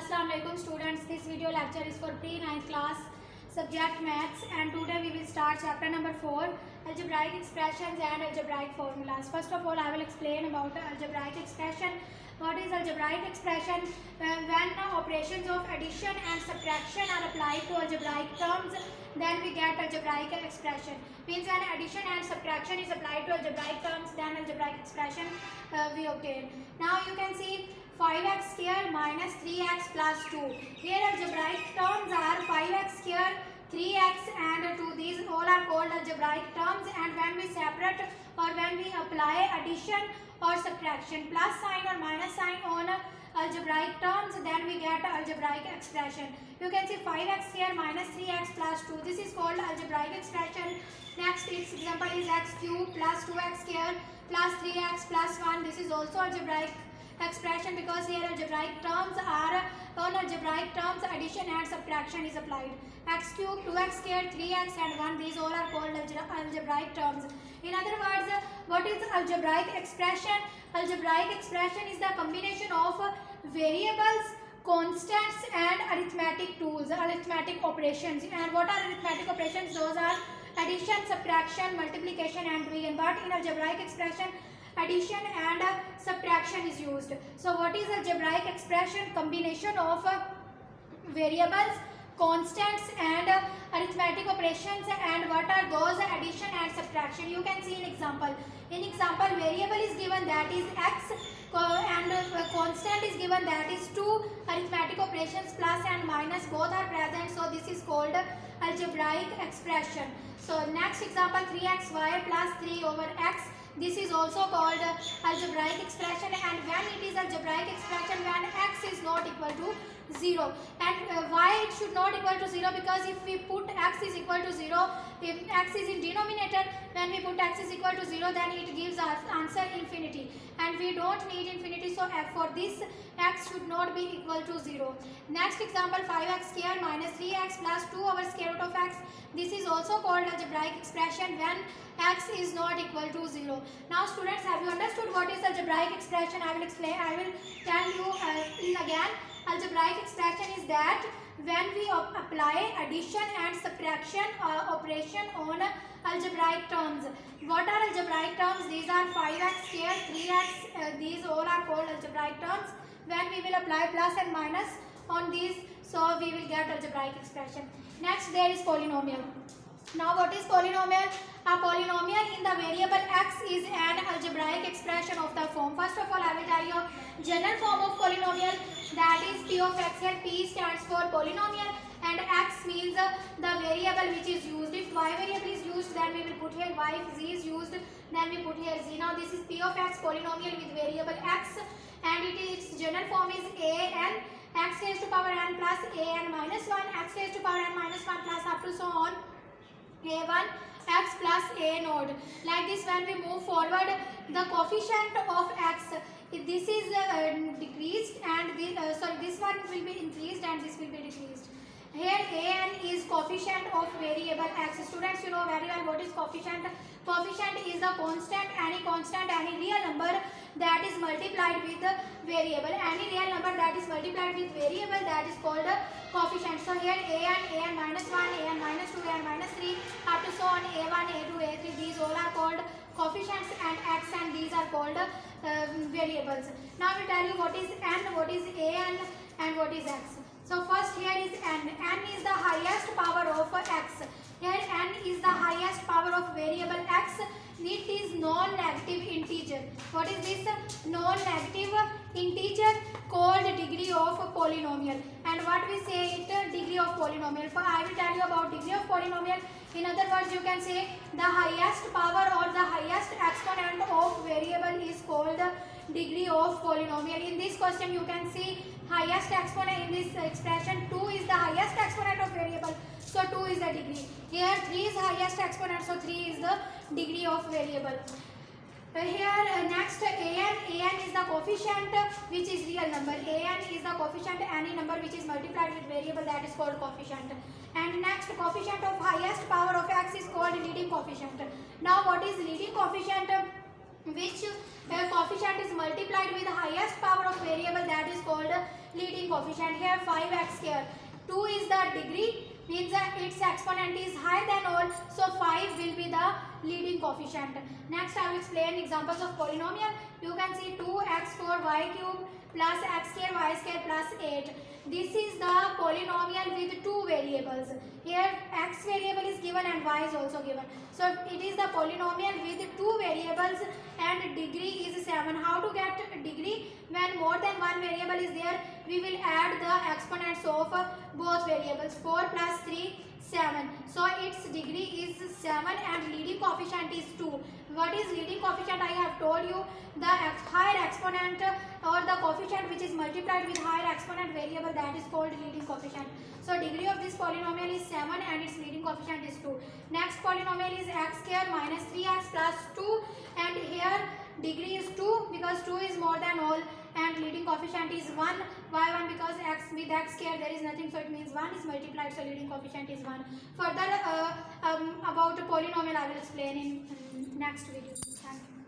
Assalamualaikum students, this video lecture is for pre-9th class subject maths and today we will start chapter number 4 algebraic expressions and algebraic formulas. First of all I will explain about algebraic expression. What is algebraic expression? When operations of addition and subtraction are applied to algebraic terms, then we get algebraic expression. Means when addition and subtraction is applied to algebraic terms, then algebraic expression we obtain. Now you can see 5x square minus 3x plus 2. Here algebraic terms are 5x square, 3x and 2. These all are called algebraic terms, and when we separate or when we apply addition or subtraction, plus sign or minus sign on algebraic terms, then we get algebraic expression. You can see 5x square minus 3x plus 2. This is called algebraic expression. Next its example is x cube plus 2x square plus 3x plus 1. This is also algebraic expression because here algebraic terms are on algebraic terms addition and subtraction is applied. X cube, 2x square, 3x and 1, these all are called algebraic terms. In other words, what is algebraic expression? Algebraic expression is the combination of variables, constants and arithmetic tools, arithmetic operations. And what are arithmetic operations? Those are addition, subtraction, multiplication and division. But in algebraic expression, addition and subtraction is used. So what is algebraic expression? Combination of variables, constants and arithmetic operations. And what are those? Addition and subtraction. You can see in example. In example, variable is given, that is x, and constant is given, that is 2. Arithmetic operations plus and minus both are present, so this is called algebraic expression. So next example, 3xy plus 3 over x. This is also called algebraic expression, and when it is algebraic expression when x is not equal to 0. And why it should not equal to 0? Because if we put x is equal to 0, if x is in denominator, when we put x is equal to 0, then it gives us answer infinity, and we don't need infinity, so for this x should not be equal to 0. Next example, 5x square minus 3x plus 2 over square root of x. This is also called algebraic expression when x is not equal to 0. Now students, have you understood what is algebraic expression? I will explain, I will tell you again. Algebraic expression is that when we apply addition and subtraction operation on algebraic terms. What are algebraic terms? These are 5x square, 3x, these all are called algebraic terms. When we will apply plus and minus on these, so we will get algebraic expression. Next there is polynomial. Now what is polynomial? A polynomial in the variable x is an algebraic expression of the form. First of all I will tell you general form of polynomial, that is p of x. Here p stands for polynomial and x means the variable which is used. If y variable is used, then we will put here y. If z is used, then we put here z. Now this is p of x, polynomial with variable x, and its general form is a n x raised to power n plus a n minus 1, x raised to power n minus 1 plus up to so on a1 x plus a node. Like this, when we move forward, the coefficient of x, this is decreased and this one will be increased and this will be decreased. Here a n is coefficient of variable x. Students, you know very well what is coefficient. Coefficient is the constant, any real number that is multiplied with variable. Any real number that is multiplied with variable, that is called coefficient. So here a n minus 1, a n minus 2, a n minus 3 up to so on a1, a2, a3, these all are called coefficients, and x and these are called variables. Now I will tell you what is n, what is a n and what is x. So first here is n. N is the highest power of x. Here n is the highest power of variable x. It is non-negative integer. What is this? Non-negative integer called degree of polynomial. And what we say it? Degree of polynomial. For I will tell you about degree of polynomial. In other words, you can say the highest power or the highest exponent of variable is called degree of polynomial. In this question you can see highest exponent in this expression 2 is the highest exponent of variable, so 2 is the degree. Here 3 is highest exponent, so 3 is the degree of variable. Here next an is the coefficient which is real number. An is the coefficient any number which is multiplied with variable, that is called coefficient. And next coefficient of highest power of x is called leading coefficient. Now what is leading coefficient? which coefficient is multiplied with the highest power of variable, that is called leading coefficient. Here 5x square, 2 is the degree, means that its exponent is higher than all, so 5 will be the leading coefficient. Next I will explain examples of polynomial. You can see 2x4y cube plus x square y square plus 8. This is the polynomial with two variables. Here x variable is given and y is also given. So it is the polynomial with two variables and degree is 7. How to get degree? When more than one variable is there, we will add the exponents of both variables. 4 plus 3, 7. So its degree is 7 and leading coefficient is 2. What is leading coefficient? I have told you, the higher exponent or the coefficient which is multiplied with higher exponent variable, that is called leading coefficient. So degree of this polynomial is 7 and its leading coefficient is 2. Next polynomial is x square minus 3x plus 2, and here degree is 2 because 2 is more than all and leading coefficient is 1. Why 1? Because x with x square there is nothing, so it means 1 is multiplied, so leading coefficient is 1. Further about polynomial I will explain in next video. Thank you.